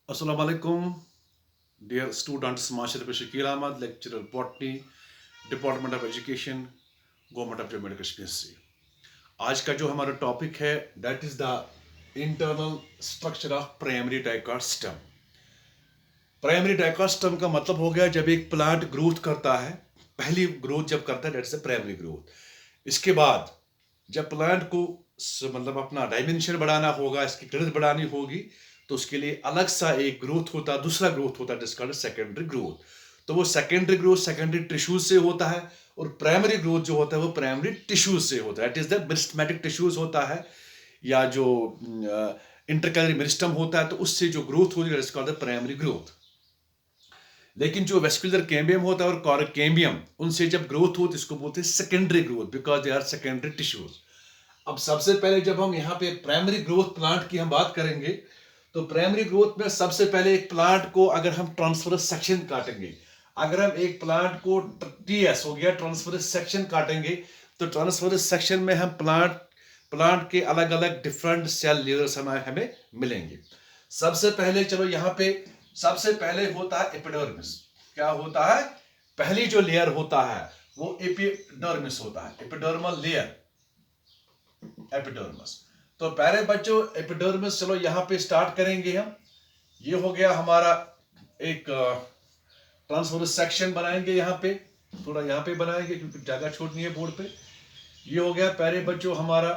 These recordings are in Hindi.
Assalamu alaikum, dear students. Master Shakir Ahmad, lecturer botany, Department of Education, Government of Jammu and Kashmir से आज का जो हमारा टॉपिक है that is the internal structure of primary dicot stem. Primary dicot stem का मतलब हो गया जब एक प्लांट ग्रोथ करता है, पहली ग्रोथ जब करता है that is the primary growth. इसके बाद जब प्लांट को मतलब अपना डायमेंशन बढ़ाना होगा, इसकी ग्रोथ बढ़ानी होगी, तो उसके लिए अलग सा एक ग्रोथ होता है, दूसरा ग्रोथ होता है जिसका सेकेंडरी ग्रोथ। तो वो सेकेंडरी ग्रोथ सेकेंडरी टिश्यूज से होता है और प्राइमरी ग्रोथ जो होता है वो प्राइमरी टिश्यूज से होता है। It is the meristematic tissues होता है या जो इंटरकैलरी मेरिस्टम होता है, तो उससे जो ग्रोथ होती है इसका प्राइमरी ग्रोथ। लेकिन जो वेस्कुलर कैम्बियम होता है और कॉरकेम्बियम, उनसे जब ग्रोथ होती है इसको बोलते हैं secondary growth, because they are secondary tissues. अब सबसे पहले जब हम यहाँ पे प्राइमरी ग्रोथ प्लांट की हम बात करेंगे, तो प्राइमरी ग्रोथ में सबसे पहले एक प्लांट को अगर हम ट्रांसफरस सेक्शन काटेंगे, अगर हम एक प्लांट को टीएस हो गया ट्रांसफरस सेक्शन काटेंगे, तो ट्रांसफरस सेक्शन में हम प्लांट के अलग अलग डिफरेंट सेल लेयर्स हमें मिलेंगे। सबसे पहले चलो यहाँ पे सबसे पहले होता है एपिडर्मिस। क्या होता है? पहली जो लेयर होता है वो एपिडर्मिस होता है, एपिडर्मल लेयर, एपिडर्मिस। तो प्यारे बच्चों एपिडर्मिस, चलो यहाँ पे स्टार्ट करेंगे हम। ये हो गया हमारा एक ट्रांसफरस सेक्शन बनाएंगे, यहाँ पे थोड़ा यहाँ पे बनाएंगे क्योंकि जगह छोड़नी है बोर्ड पे। ये हो गया प्यारे बच्चों हमारा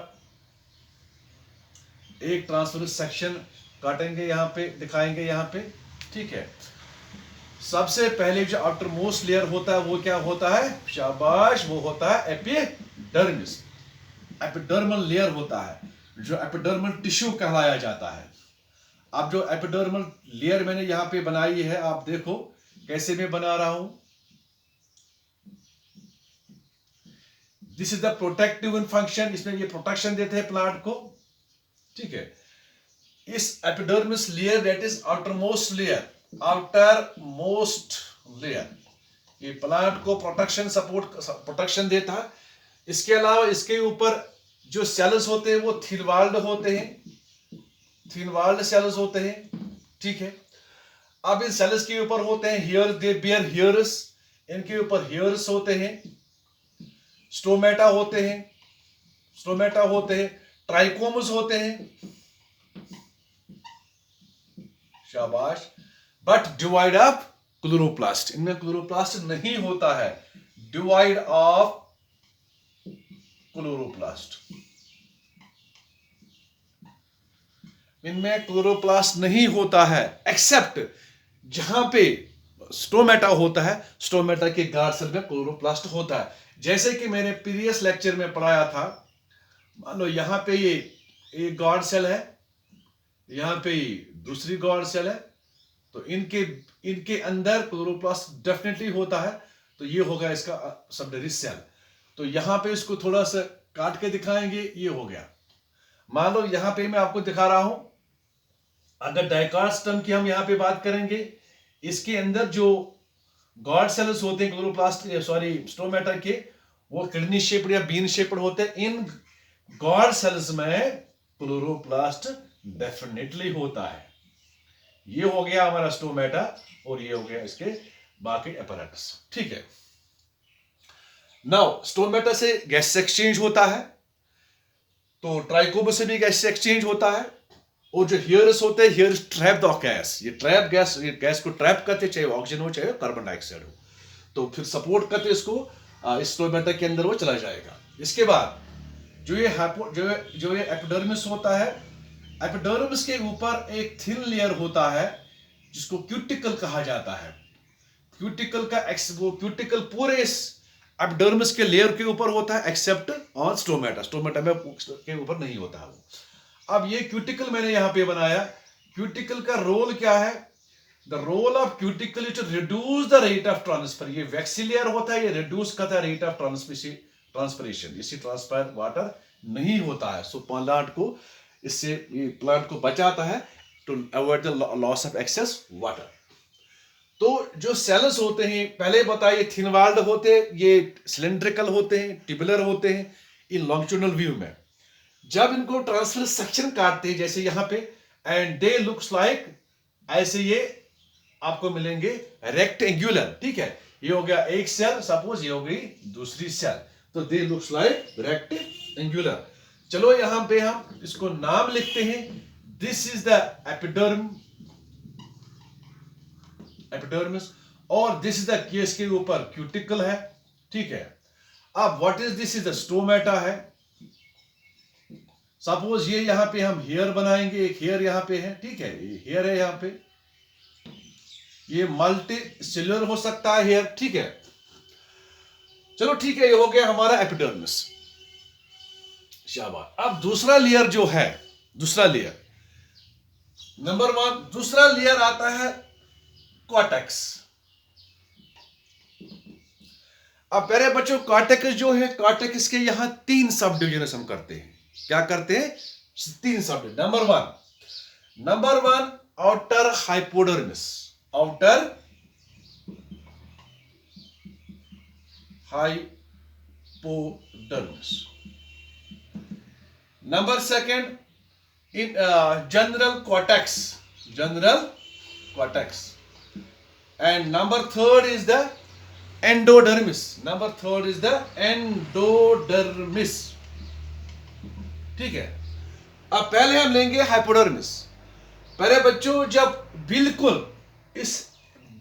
एक ट्रांसफरस सेक्शन, काटेंगे यहाँ पे, दिखाएंगे यहाँ पे, ठीक है। सबसे पहले जो आउटर मोस्ट लेयर होता है वो क्या होता है? शाबाश, वो होता है एपिडर्मिस, एपिडर्मल लेयर होता है, जो एपिडर्मल टिश्यू कहलाया जाता है। अब जो एपिडर्मल लेयर मैंने यहाँ पे बनाई है, आप देखो कैसे मैं बना रहा हूं। This is the protective function, इसमें ये प्रोटेक्शन देते हैं प्लांट को, ठीक है। इस epidermis layer that is outer most layer, outer most layer, ये प्लांट को प्रोटेक्शन देता है। इसके अलावा इसके ऊपर जो सेल्स होते हैं वो थिन वॉल्ड होते हैं, थिन वॉल्ड सेल्स होते हैं, ठीक है। अब इन सेल्स के ऊपर होते हैं हेयर, दे बियर हेयर्स, इनके ऊपर हेयर्स होते हैं, स्टोमेटा होते हैं, स्टोमेटा होते हैं, ट्राइकोमस होते हैं, शाबाश। बट डिवाइड ऑफ क्लोरोप्लास्ट, इनमें क्लोरोप्लास्ट नहीं होता है, डिवाइड ऑफ क्लोरोप्लास्ट, इनमें क्लोरोप्लास्ट नहीं होता है, एक्सेप्ट जहां पे स्टोमेटा होता है, स्टोमेटा के गार्ड सेल में क्लोरोप्लास्ट होता है। जैसे कि मैंने प्रीवियस लेक्चर में पढ़ाया था, मान लो यहां पे ये एक गार्ड सेल है, यहां पे दूसरी गार्ड सेल है, तो इनके अंदर क्लोरोप्लास्ट डेफिनेटली होता है। तो ये होगा इसका सबडरी सेल। तो यहां पे इसको थोड़ा सा काट के दिखाएंगे, ये हो गया। मान लो यहां पे मैं आपको दिखा रहा हूं, अगर डाइकॉट स्टेम की हम यहां पे बात करेंगे, इसके अंदर जो गॉड सेल्स होते हैं क्लोरोप्लास्ट सॉरी स्टोमेटा के, वो किडनी शेप्ड या बीन शेप्ड होते हैं। इन गॉड सेल्स में क्लोरोप्लास्ट डेफिनेटली होता है। ये हो गया हमारा स्टोमेटा और ये हो गया इसके बाकी अपैरेटस, ठीक है। नाउ स्टोमेटा से गैस एक्सचेंज होता है, तो ट्राइकोमा से भी गैस एक्सचेंज होता है, और जो हेयर्स होते हैं, हेयर्स ट्रैप द गैस, ये ट्रैप गैस, ये गैस को ट्रैप करते, चाहे ऑक्सीजन हो चाहे कार्बन डाइऑक्साइड हो, तो फिर सपोर्ट करते इसको, इस स्टोमेटा के अंदर वो चला जाएगा। इसके बाद जो ये एपिडर्मिस होता है, एपिडर्मिस के ऊपर एक थिन लेयर होता है जिसको क्यूटिकल कहा जाता है। क्यूटिकल का वो क्यूटिकल पूरे इस एपिडर्मिस के लेयर के ऊपर होता है, एक्सेप्ट ऑन स्टोमेटा, स्टोमेटा में के ऊपर नहीं होता है वो। अब ये क्यूटिकल मैंने यहां पे बनाया, क्यूटिकल का रोल क्या है? The role of cuticle is to reduce the rate of transfer. ये वैक्सीलियर होता है, ये रिड्यूस करता है रेट ऑफ ट्रांसपिरेशन, इससे ट्रांसपायर वाटर नहीं होता है। सो प्लांट को इससे प्लांट को बचाता है to avoid the loss of excess water. तो जो सेल्स होते हैं, पहले बताइए थिन वॉल्ड होते हैं, ये सिलेंड्रिकल होते हैं, ट्यूबुलर होते हैं इन लॉन्गिट्यूडनल व्यू में। जब इनको ट्रांसफर सेक्शन काटते हैं जैसे यहाँ पे, एंड दे लुक्स लाइक ऐसे ये आपको मिलेंगे रेक्टेंगुलर, ठीक है। ये हो गया एक सेल, सपोज ये हो गई दूसरी सेल, तो दे लुक्स लाइक रेक्टेंगुलर। चलो यहां पे हम इसको नाम लिखते हैं। दिस इज द एपिडर्मिस और दिस इज द केस के ऊपर क्यूटिकल है, ठीक है। अब what is this, is the stomata है। सपोज ये यहां पे हम हेयर बनाएंगे, एक हेयर यहां पे है, ठीक है, ये हेयर है यहां पे, ये मल्टी सेल्यूलर हो सकता है हेयर, ठीक है। चलो ठीक है, ये हो गया हमारा एपिडर्मिस, शाबाश। अब दूसरा लेयर जो है, दूसरा लेयर नंबर 1, दूसरा लेयर आता है कॉर्टेक्स। अब पहले बच्चों कॉर्टेक्स जो है, कॉर्टेक्स के यहां 3 सब डिविजन हम करते हैं। क्या करते हैं? 3 sub division. Number one outer hypodermis, outer hypodermis. Number second in general cortex, and number third is the endodermis, ठीक है। अब पहले हम लेंगे हाइपोडर्मिस। पहले बच्चों जब बिल्कुल इस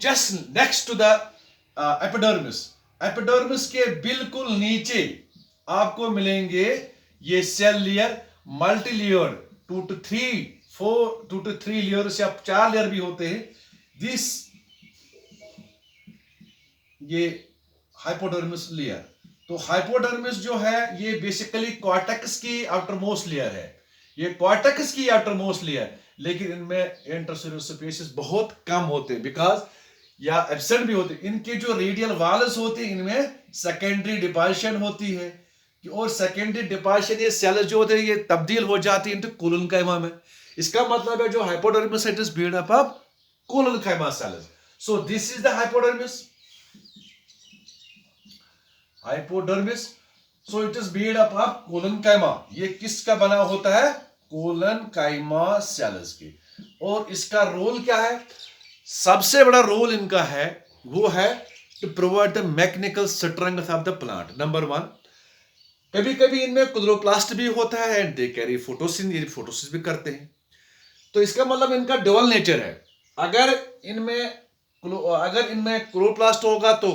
just next to the epidermis के बिल्कुल नीचे आपको मिलेंगे ये cell layer, multi layer, 2 to 3 layers या 4 लेयर भी होते हैं। दिस ये हाइपोडर्मिस लेयर। तो हाइपोडर्मिस जो है ये बेसिकली कॉर्टेक्स की आउटरमोस्ट लेयर है, ये कॉर्टेक्स की आउटरमोस्ट लेयर, लेकिन इनमें इंटरसेल्युलर स्पेसेस बहुत कम होते हैं, बिकॉज या एब्सेंट भी होते हैं। इनके जो रेडियल वॉल्स होते हैं इनमें सेकेंडरी डिपार्शन होती है, और सेकेंडरी डिपार्शन ये सेल्स जो होते हैं ये तब्दील हो जाती है इनटू कोलोनकाइमा में। इसका मतलब है जो hypodermis it is build up of collenchyma cells. So this is the hypodermis, so it is build up of collenchyma. ये किसका बना होता है? कोलोनकाइमा सेल्स की। और इसका रोल क्या है? सबसे बड़ा रोल इनका है वो है to provide the mechanical strength of the plant. Number 1, कभी कभी इनमें क्लोरोप्लास्ट भी होता है एंड दे कैरी फोटोसिंथेसिस भी करते हैं। तो इसका मतलब इनका डबल नेचर है। अगर इनमें क्लोरोप्लास्ट होगा तो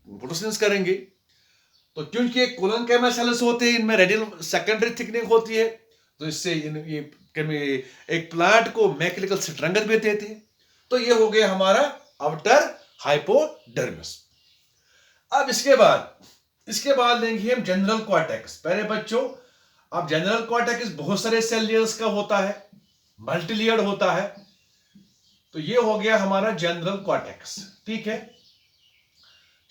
फोटोसिंथेसिस करेंगे, तो क्योंकि कोलोनकाइमा सेल्स होते हैं इनमें रेडियल सेकेंडरी थिकनिंग होती है, तो इससे ये एक प्लांट को मैकेनिकल स्ट्रेंथ भी देते हैं। तो ये हो गया हमारा आउटर हाइपोडर्मिस। अब इसके बाद लेंगे हम जनरल कॉर्टेक्स। पहले बच्चों अब जनरल कॉर्टेक्स बहुत सारे सेल लेयर्स का होता है, मल्टी लेयर्ड होता है। तो ये हो गया हमारा जनरल कॉर्टेक्स, ठीक है।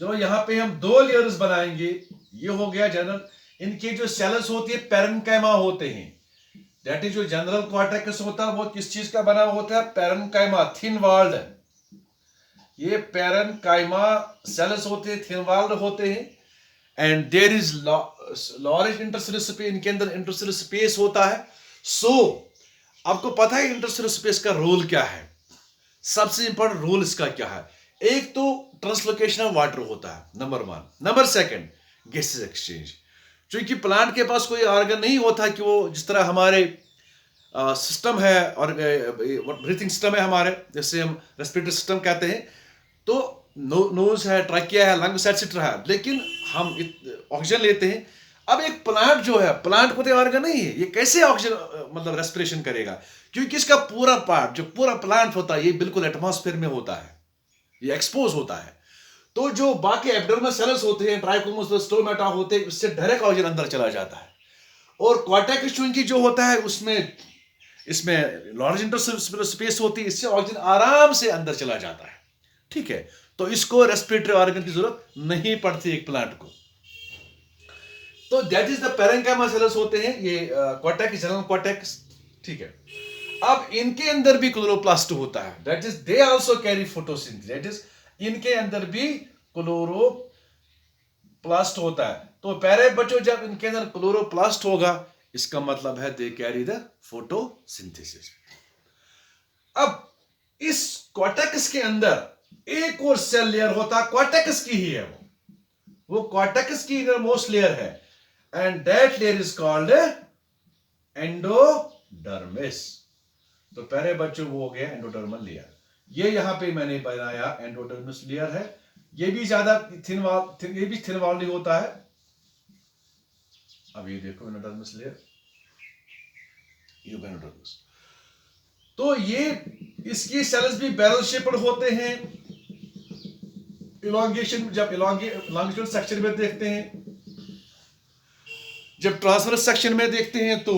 चलो यहां पे हम 2 लेयर्स बनाएंगे। ये हो गया जनरल, इनके जो सेल्स होती है पैरेन्काइमा होते हैं। दैट इज जो जनरल कॉर्टेक्स होता है वो किस चीज का बना होता है? Parenchyma, thin walled. ये पैरेन्काइमा सेल्स होते हैं, थिन वॉल्ड होते हैं, and there is large intercellular space, इनके अंदर इंटरसेल्युलर स्पेस होता है। सो आपको पता है इंटरसेल्युलर स्पेस का रोल क्या है? सबसे इंपॉर्टेंट रोल इसका क्या है? एक तो ट्रांसलोकेशन ऑफ वाटर होता है, number 1। Number second gases exchange. क्योंकि प्लांट के पास कोई ऑर्गन नहीं होता कि वो जिस तरह हमारे सिस्टम है और ब्रीथिंग सिस्टम है हमारे, जैसे हम रेस्पिरेटरी सिस्टम कहते हैं, तो नोज है, ट्रकिया है, लंग्स एटसेट्रा है, लेकिन हम ऑक्सीजन लेते हैं। अब एक प्लांट जो है, प्लांट को तो ऑर्गन नहीं है, ये कैसे ऑक्सीजन मतलब रेस्पिरेशन करेगा? क्योंकि इसका पूरा पार्ट जो पूरा प्लांट होता है ये बिल्कुल एटमॉस्फेयर में होता है, ये एक्सपोज होता है। तो जो बाकी एब्डोमिनल सेल्स होते हैं, ट्राइकोमोस, स्टोमेटा होते हैं, उससे डायरेक्ट ऑक्सीजन अंदर चला जाता है। और कॉर्टेक्स चूंकि जो होता है उसमें इसमें लार्ज इंटरसेल्युलर स्पेस होती है, इससे ऑक्सीजन आराम से अंदर चला जाता है, ठीक है। तो इसको रेस्पिरेटरी ऑर्गन की जरूरत नहीं पड़ती एक प्लांट को। तो that is the parenchyma cells होते हैं ये कॉर्टेक्स, जनरल कॉर्टेक्स, ठीक है। अब इनके अंदर भी क्लोरोप्लास्ट होता है, that is they also carry photosynthesis, that is इनके अंदर भी क्लोरोप्लास्ट होता है। तो पहले बच्चों जब इनके अंदर क्लोरोप्लास्ट होगा इसका मतलब है दे कैरी द फोटोसिंथेसिस। अब इस कॉर्टेक्स के अंदर एक और सेल लेयर होता है, कॉर्टेक्स की ही है वो कॉर्टेक्स की इनर मोस्ट लेयर है, and that layer is called endodermis. तो पहले बच्चों वो हो गया एंडोडर्मल लेयर। ये यहां पे मैंने बनाया एंडोडर्मिस लेयर है। ये भी ज्यादा थिन वॉल, ये भी थिन वॉल नहीं होता है। अब ये देखो एंडोडर्मिस लेयर, ये एंडोडर्मिस। तो ये इसकी सेल्स भी बैरल शेप्ड होते हैं। इलॉन्गेशन, जब इलॉन्गेशन सेक्शन में देखते हैं, जब ट्रांसवर्स सेक्शन में देखते हैं तो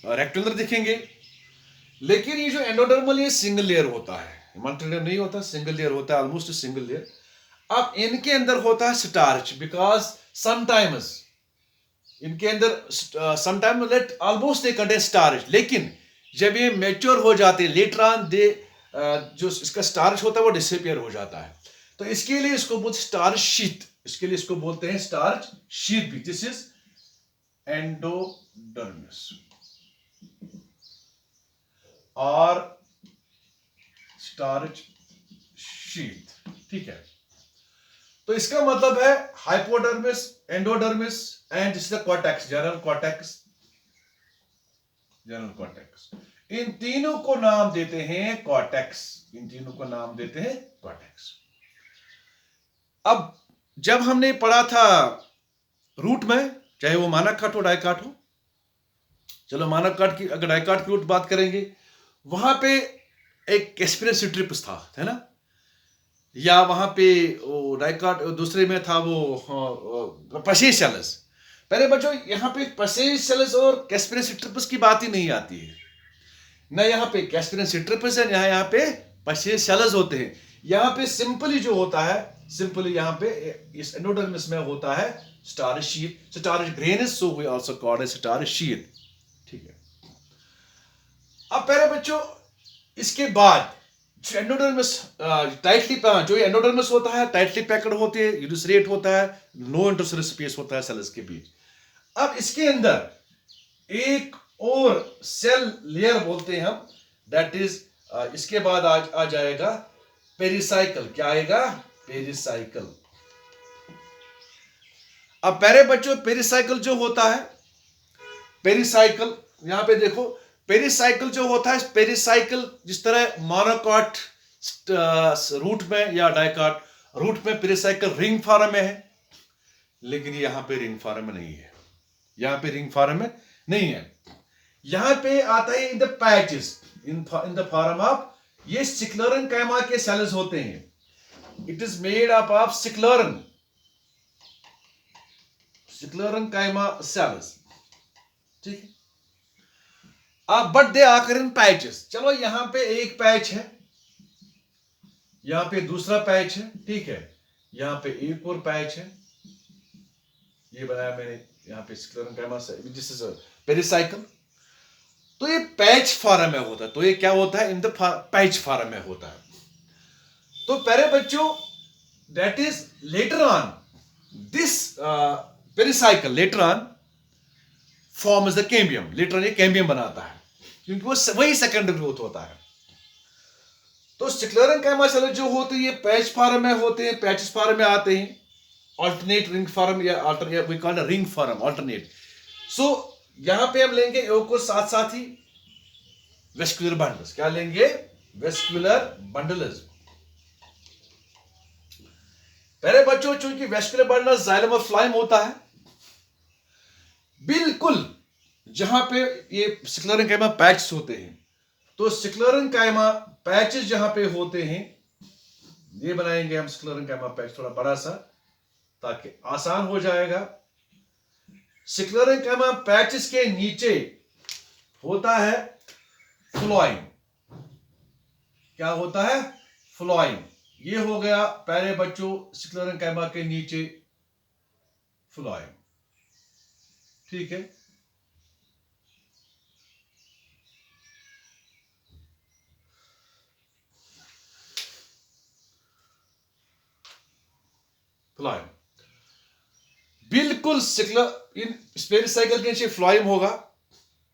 रेक्टेंगुलर दिखेंगे। लेकिन ये जो एंडोडर्मल, ये सिंगल लेयर होता है, मल्टी लेयर नहीं होता, सिंगल लेयर होता है, ऑलमोस्ट सिंगल लेयर। अब इनके अंदर होता है स्टार्च, बिकॉज समटाइम्स इनके अंदर sometime let almost they contain starch, लेकिन जब ये मैच्योर हो जाते हैं लेटर ऑन दे जो इसका स्टार्च होता है वो डिसअपियर हो जाता है। तो इसके लिए इसको बोलते स्टार्च शीथ, इसके लिए इसको बोलते हैं स्टार्च शीथ भी। दिस इज एंडोडर्मिस और स्टार्च शीथ, ठीक है। तो इसका मतलब है hypodermis, endodermis and this is the cortex, general cortex, general cortex. इन तीनों को नाम देते हैं कॉर्टेक्स, इन तीनों को नाम देते हैं कॉर्टेक्स। अब जब हमने पढ़ा था रूट में, चाहे वो मानक काट हो डाइकाट हो, चलो मानक काट की अगर डाइकाट की रूट बात करेंगे, वहां पे एक कैस्पियन सिट्रिपस था, है ना, या वहां पे वो डाइकाट, दूसरे में था वो पसेशेलस। पहले बच्चों यहाँ पे पसेशेलस और कैस्पियन सिट्रिपस की बात ही नहीं आती है, ना यहाँ पे कैस्पियन सिट्रिपस है, यहाँ पे पसेशेलस होते हैं। यहाँ पे सिंपली जो होता है, सिंपली यहाँ पे इस एंडोडर्मिस में होता है starch sheath, starch grains, so we also called as starch sheath, ठीक है। अब पहले बच्चों इसके बाद जो एंडोडर्मिस टाइटली, जो एंडोडर्मिस होता है टाइटली पैक्ड होते हैं, यूनिसरेट होता है, नो इंटरस्टेलर स्पेस होता है सेल्स के बीच। अब इसके अंदर एक और सेल लेयर बोलते हैं हम, दैट इज इसके बाद आ जाएगा पेरिसाइकल। क्या आएगा? पेरिसाइकल। अब पहले बच्चों पेरिसाइकल जो होता है, पेरिसाइकल यहां पे देखो, पेरिसाइकल जो होता है, पेरिसाइकल जिस तरह मोनोकॉट रूट में या डाइकॉट रूट में पेरिसाइकल रिंग फॉर्म में है, लेकिन यहां पे रिंग फॉर्म में नहीं है, यहां पे रिंग फॉर्म में नहीं है। यहां पे आता है in the patches, in the form of, ये सिक्लेरन कैमा के सेल्स होते हैं। It is made up of sclerenchyma cells, ठीक है। अब बट दे आकर इन पैचेस, चलो यहां पे एक पैच है, यहां पे दूसरा पैच है, ठीक है, यहां पे एक और पैच है, ये बनाया मैंने यहां पे स्क्लेरन कैमा से, दिस इज पेरिसाइकल। तो ये पैच फॉर्म में होता है, तो ये क्या होता है? इन द पैच फॉर्म में होता है। तो पहले बच्चों that is later on this pericycle later on form is the cambium, later on ये कैम्बियम बनाता है, क्योंकि वो वही सेकेंडरी ग्रोथ होता है। तो स्क्लेरन कैमा सेल जो होते हैं ये पैच फॉर्म में होते हैं, पैचेस फॉर्म में आते हैं, अल्टरनेट रिंग फॉर्म या alternate, we call ring form alternate. So यहां पे हम लेंगे एक को साथ साथ ही वेस्कुलर बंडल्स। क्या लेंगे? Vascular bundles. पहले बच्चों चूंकि वेस्कुलर बंडल जाइलम और फ्लाइम होता है, बिल्कुल जहां पे ये स्क्लेरन कैमा पैचेस होते हैं, तो स्क्लेरन कैमा पैचेस जहां पे होते हैं, ये बनाएंगे हम स्क्लेरन कैमा पैच थोड़ा बड़ा सा, ताकि आसान हो जाएगा। स्क्लेरन कैमा पैचेस के नीचे होता है फ्लोएम। क्या होता है? फ्लोएम। ये हो गया पहले बच्चों स्क्लेरन कैमा के नीचे फ्लोएम, ठीक है। फ्लोएम बिल्कुल इन पेरिसाइकल के नीचे फ्लोएम होगा।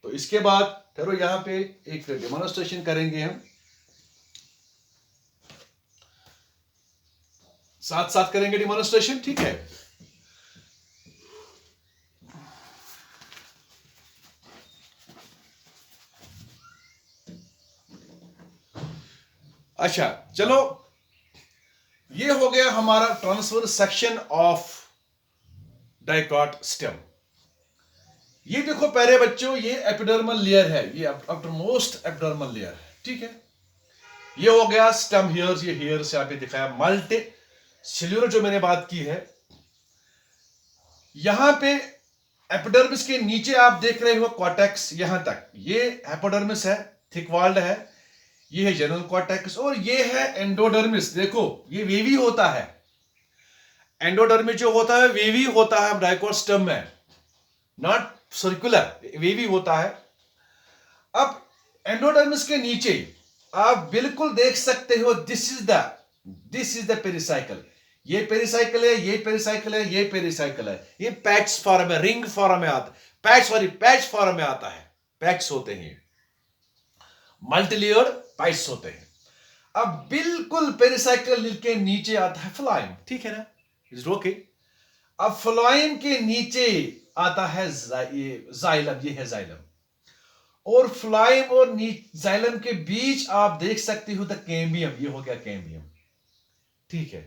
तो इसके बाद ठहरो, यहां पे एक डेमोन्स्ट्रेशन करेंगे हम। साथ साथ करेंगे डिमॉन्स्ट्रेशन, ठीक है। अच्छा चलो, ये हो गया हमारा transfer section of dicot stem. ये देखो प्यारे बच्चों, ये एपिडर्मल लेयर है, ये आफ्टर मोस्ट एपिडर्मल लेयर है, ठीक है। ये हो गया स्टेम हेयर्स, ये हेयर्स यहाँ पे दिखाया, मल्टी सेल्यूलर जो मैंने बात की है। यहां पे एपिडर्मिस के नीचे आप देख रहे हो कॉर्टेक्स, यहां तक ये एपिडर्मिस है, थिक वॉल्ड है, ये है जनरल कॉर्टेक्स, और ये है एंडोडर्मिस। देखो ये वेवी होता है, एंडोडर्मिस जो होता है वेवी होता है डाइकॉट स्टेम में, नॉट सर्कुलर, वेवी होता है। अब एंडोडर्मिस के नीचे आप बिल्कुल देख सकते हो, दिस इज द पेरिसाइकल। ये पेरिसाइकल है, ये पेरिसाइकल है, ये पेरिसाइकल है। ये पैक्स फॉर्म में, रिंग फॉर्म में आता है, पैच फॉर्म में आता है, पैक्स होते हैं, मल्टीलेयर्ड पैच होते हैं। अब बिल्कुल पेरिसाइकल के नीचे आता है फ्लोएम, ठीक है ना, इज ओके। अब फ्लोएम के नीचे आता है जाइलम, ये है जाइलम, और फ्लोएम और जाइलम के बीच आप देख सकते हो द कैम्बियम, ये हो गया कैम्बियम, ठीक है।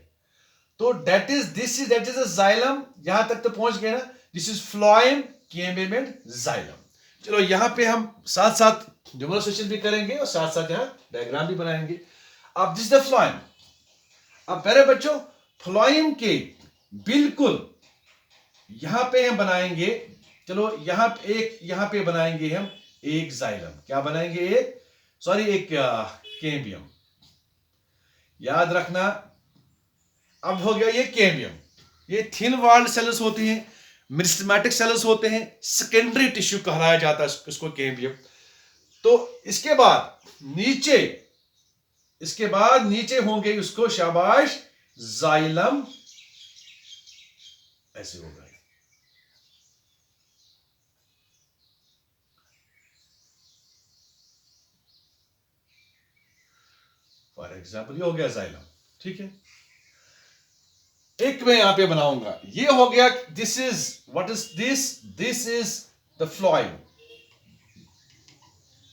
तो दैट इज अ जाइलम, यहां तक तो पहुंच गए ना, this is phloem, cambium and xylem. चलो यहां पे हम साथ साथ डेमोन्स्ट्रेशन भी करेंगे और साथ साथ यहां डायग्राम भी बनाएंगे। अब दिस द फ्लोएम। अब प्यारे बच्चों, फ्लोएम के बिल्कुल यहां पे हम बनाएंगे, चलो यहां पे बनाएंगे हम एक जाइलम, क्या बनाएंगे, एक कैम्बियम, याद रखना। अब हो गया ये कैम्बियम, ये थिन वॉल्ड सेल्स होती हैं, मेरिस्टेमेटिक सेल्स होते हैं, सेकेंडरी टिश्यू कहलाया जाता है इसको कैम्बियम। तो इसके बाद नीचे होंगे उसको, शाबाश, जाइलम, ऐसे होगा। फॉर एग्जाम्पल ये हो गया जाइलम, ठीक है। एक मैं यहां पे बनाऊंगा, ये हो गया, this is what is this is the phloem,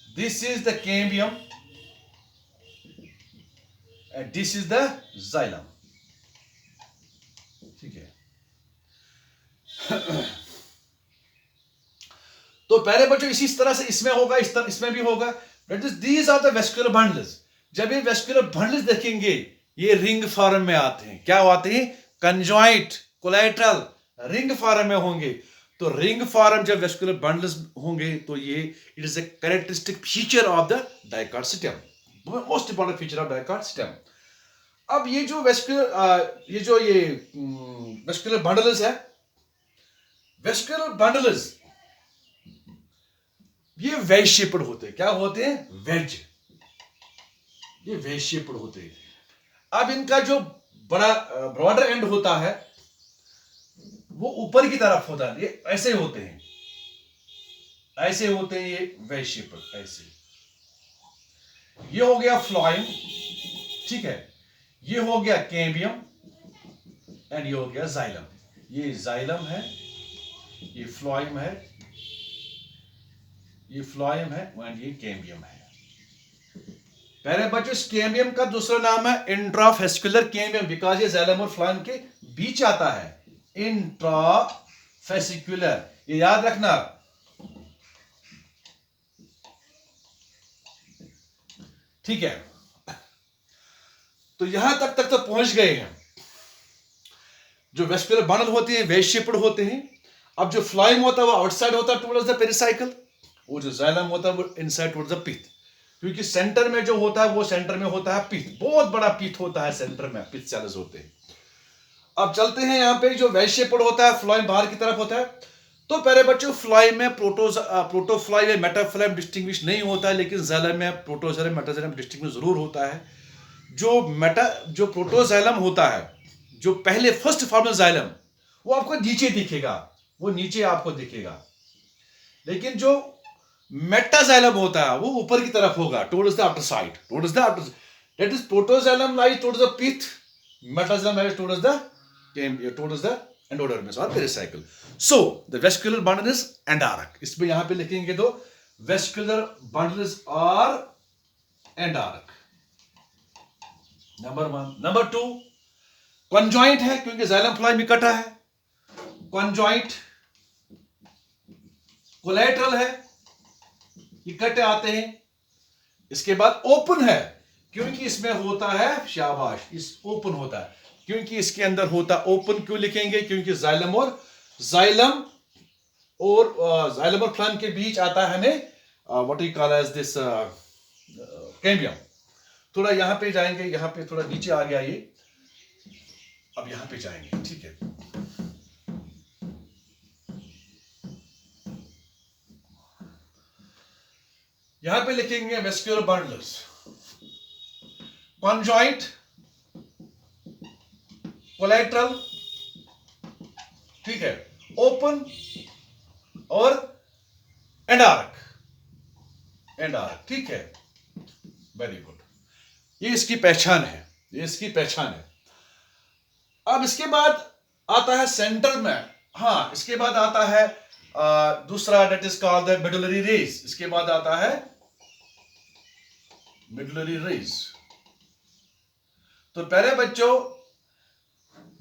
this is the cambium and this is the xylem, ठीक है। तो पहले बच्चों इसी तरह से इसमें होगा, इसमें भी होगा। That is these are the vascular bundles. जब ये वेस्कुलर बंडल्स देखेंगे, ये रिंग फॉर्म में आते हैं, क्या आते हैं, कंजॉइंट, कोलैटरल, रिंग फॉर्म में होंगे। तो रिंग फॉर्म जब वेस्कुलर बंडल्स होंगे तो ये it is a characteristic feature of the dicot stem, most important feature of dicot stem. अब ये जो वेस्कुलर बंडल्स है, वेस्कुलर बंडल्स ये वेज शेप्ड होते हैं, क्या होते हैं, वेज, ये वेज शेप्ड होते हैं। अब इनका जो बड़ा ब्रॉडर एंड होता है वो ऊपर की तरफ होता है, ये ऐसे होते हैं, ये वेज शेप्ड ऐसे। ये हो गया फ्लोएम, ठीक है, ये हो गया कैम्बियम एंड ये हो गया जाइलम। ये जाइलम है, ये फ्लोएम है, एंड ये कैम्बियम है। पहले बच्चों, इस कैम्बियम का दूसरा नाम है इंट्राफेस्कुलर कैम्बियम, बिकॉज ये जाइलम और फ्लोएम के बीच आता है, इंट्राफेसिकुलर, ये याद रखना। ठीक है, तो यहां तक तो पहुंच गए हैं। जो वेस्कुलर बंडल होते हैं वेज शेप्ड होते हैं। अब जो फ्लोएम होता है वो आउटसाइड होता है टुवर्ड्स द पेरिसाइकल, वो जो जाइलम होता है वो इनसाइड टुवर्ड्स द पिथ, क्योंकि सेंटर में जो होता है वो सेंटर में होता है पिथ, बहुत बड़ा पिथ होता है सेंटर में, पिथ सेल्स होते हैं। अब चलते हैं यहाँ पे, जो वेज शेप्ड होता है, फ्लोएम बाहर की तरफ होता है। तो पहले बच्चों, फ्लोएम में प्रोटोफ्लोएम या मेटाफ्लोएम डिस्टिंग्विश नहीं होता है, लेकिन जाइलम में प्रोटोजाइलम मेटाजाइलम डिस्टिंग्विश जरूर होता है। जो प्रोटोजाइलम होता है, जो पहले फर्स्ट फॉर्मल जाइलम, वो आपको नीचे दिखेगा, वो नीचे आपको दिखेगा, लेकिन जो मेटाजाइलम होता है वो ऊपर की तरफ होगा, towards the outer side, that is protoxylem lies towards the pith, metaxylem marriage towards the endodermis or pericycle. So the vascular bundle is endaric. इसमें यहाँ पे लिखेंगे तो vascular bundles are endaric. Number 1. Number 2, conjoint है क्योंकि xylem phloem इकट्ठा है. conjoint, collateral है, इकट्ठे आते हैं. इसके बाद ओपन है क्योंकि इसमें होता है, शाबाश, इस ओपन होता है क्योंकि इसके अंदर होता ओपन. क्यों लिखेंगे? क्योंकि जाइलम और फ्लोएम के बीच आता है हमें what we call as this cambium. थोड़ा यहां पे जाएंगे, यहां पे थोड़ा नीचे आ गया ये, अब यहां पे जाएंगे. ठीक है, यहां पे लिखेंगे वेस्क्यूलर बंडल्स, conjoint, collateral, ठीक है, ओपन और एंडारिक. ठीक है, वेरी गुड. ये इसकी पहचान है, ये इसकी पहचान है. अब इसके बाद आता है सेंटर में, हाँ, इसके बाद आता है दूसरा, that is called the medullary rays. इसके बाद आता है मेडुलरी रेज. तो प्यारे बच्चों,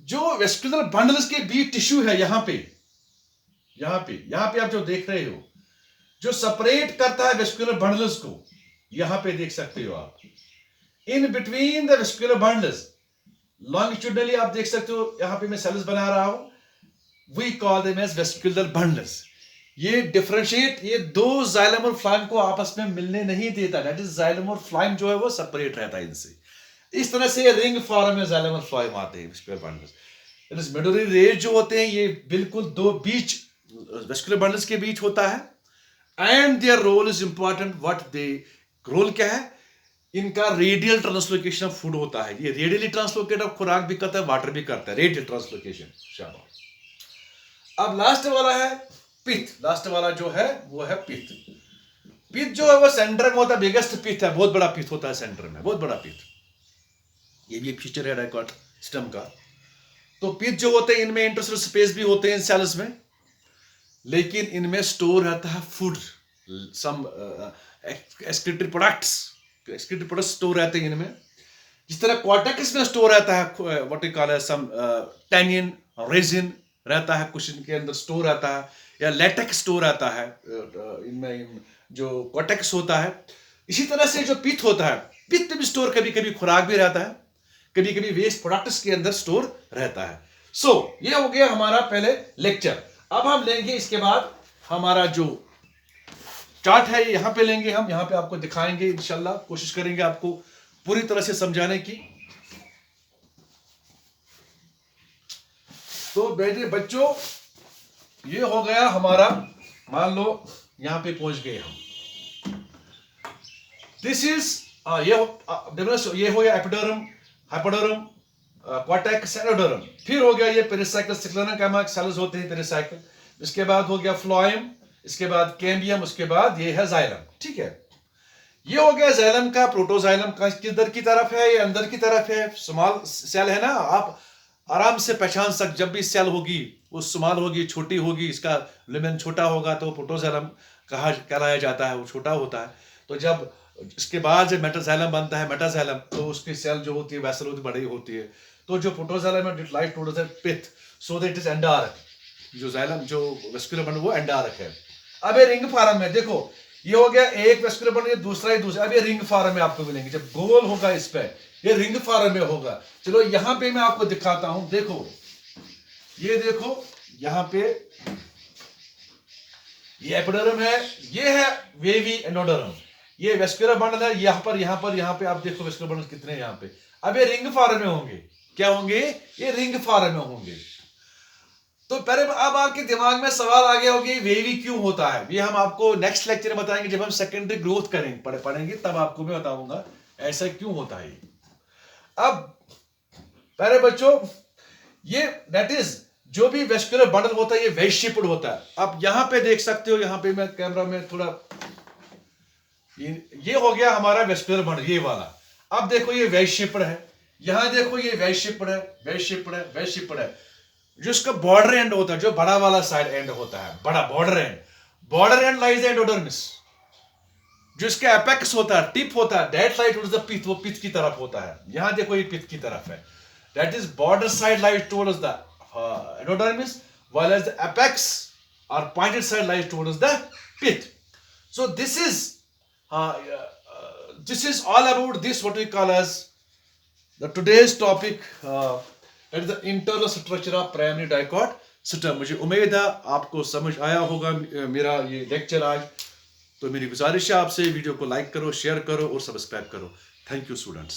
जो वेस्कुलर बंडल्स के बीच टिश्यू है, यहां पे आप जो देख रहे हो, जो सेपरेट करता है वेस्कुलर बंडल्स को, यहां पे देख सकते हो आप. In between the vascular bundles longitudinally आप देख सकते हो, यहां पे मैं सेल्स बना रहा हूं. We call them as vascular bundles. ये डिफरेंशिएट, ये दो जाइलम और फ्लोएम को आपस में मिलने नहीं देता. दैट इज जाइलम और फ्लोएम जो है वो सेपरेट रहता है इनसे. इस तरह से रिंग फॉर्म में जाइलम और फ्लोएम आते हैं वेस्कुलर बंडल्स. मेडुलरी रेज जो होते हैं, ये बिल्कुल दो बीच वेस्कुलर बंडल्स के बीच होता है. And their role is important. What they role क्या है इनका? रेडियल ट्रांसलोकेशन ऑफ फूड होता है. ये रेडियली ट्रांसलोकेट ऑफ खुराक भी करता है, वाटर भी करता है. Radial translocation. शाबाश. अब लास्ट वाला है पित्त. लास्ट वाला जो है वो है पित्त. पित्त जो है वो सेंटर में होता है. बिगेस्ट पित्त है, बहुत बड़ा पित्त होता है सेंटर में, बहुत बड़ा पित्त. ये भी एक फीचर है डाइकोट सिस्टम का. तो पित्त जो होते हैं, इनमें इंटरस्टेशियल स्पेस भी होते हैं इन सेल्स में, लेकिन इनमें स्टोर रहता है फूड, सम एक्सक्रीटरी प्रोडक्ट्स स्टोर रहते हैं इनमें. जिस तरह कॉर्टेक्स में स्टोर रहता है what we call as some tannin, resin रहता है, कुछ इनके अंदर स्टोर रहता है, या लेटेक्स स्टोर रहता है इनमें जो कॉर्टेक्स होता है. इसी तरह से जो पित्त होता है, पित्त में भी स्टोर कभी कभी खुराक भी रहता है, कभी कभी वेस्ट प्रोडक्ट्स के अंदर स्टोर रहता है. सो ये हो गया हमारा पहले लेक्चर. अब हम लेंगे इसके बाद हमारा जो चार्ट है, यहां पे लेंगे हम, यहां पे आपको दिखाएंगे इंशाल्लाह. कोशिश करेंगे आपको पूरी तरह से समझाने की. तो बेटे बच्चों, ये हो गया हमारा, मान लो यहां पे पहुंच गए हम. दिस इज ये हो गया एपिडर्म, हाइपोडर्म, कॉर्टेक्स, एंडोडर्म. फिर हो गया ये पेरिसाइकल, सिक्लेरन सेल्स होते हैं पेरिसाइकल. इसके बाद हो गया फ्लोएम, इसके बाद कैम्बियम, उसके बाद ये है जाइलम. ठीक है, ये हो गया जाइलम का. प्रोटोजाइलम का किधर की तरफ है? ये अंदर की तरफ है. स्मॉल सेल है ना, आप आराम से पहचान सकते. जब भी सेल होगी वो स्मॉल होगी, छोटी होगी, इसका लुमेन छोटा होगा तो प्रोटोजाइलम कहलाया जाता है, वो छोटा होता है. तो जब इसके बाद जब मेटाजाइलम बनता है, मेटाजाइलम, तो उसकी सेल जो होती है वैसल होती बड़ी होती है. तो जो प्रोटोजाइलम है इट लाइज टुवर्ड्स द पित्त, सो दैट इज एंडारिक. जो जाइलम, जो वेस्कुलर बंडल, वो एंडारिक है. अब ये रिंग फॉर्म में देखो, ये हो गया एक वेस्कुलर बंडल, ये दूसरा ही दूसरा. अब ये रिंग फॉर्म में आपको मिलेंगे. जब गोल होगा इस पे, ये रिंग फॉर्म में होगा. चलो यहां पे मैं आपको दिखाता हूं. देखो, ये देखो, यहां पे ये एपिडर्म है, ये है वेवी एंडोडर्म. ये वेस्कुलर बंडल है. यहां पे आप देखो वेस्कुलर बंडल कितने हैं यहां पे. अब ये रिंग फॉर्म में होंगे. क्या होंगे? ये रिंग फॉर्म में होंगे. तो पहले अब आपके दिमाग में सवाल आ गया होगा वेवी क्यों होता है. ये हम आपको नेक्स्ट लेक्चर में बताएंगे, जब हम सेकेंडरी ग्रोथ करेंगे, पढ़ेंगे, तब आपको मैं बताऊंगा ऐसा क्यों होता है. अब पहले बच्चों, ये दैट इज जो भी वेस्कुलर बंडल होता है, ये वेज शेप्ड होता है. अब यहां पे देख सकते हो, यहां पे मैं कैमरा में थोड़ा, ये हो गया हमारा वेस्कुलर बंडल, ये वाला. अब देखो, ये वेज शेप्ड है, यहां देखो ये वेशिप्ड है, वेशिप्ड है, वेशिप्ड है। जो इसका बॉर्डर एंड होता है, जो बड़ा वाला साइड एंड होता है, बड़ा बॉर्डर एंड लाइज एंडोडर्मिस। जो इसका एपेक्स होता है, टिप होता है, that lies towards the pith, वो पिथ की तरफ होता है। यहां देखो ये पिथ की तरफ है, that is border side lies towards the endodermis, while as the apex or pointed side lies towards the pith. So this is all about this, what we call as the today's topic, that is the internal structure of primary dicot system. मुझे उम्मीद है आपको समझ आया होगा मेरा ये लेक्चर आज। तो मेरी गुजारिश है आपसे, वीडियो को लाइक करो, शेयर करो और सब्सक्राइब करो। Thank you students.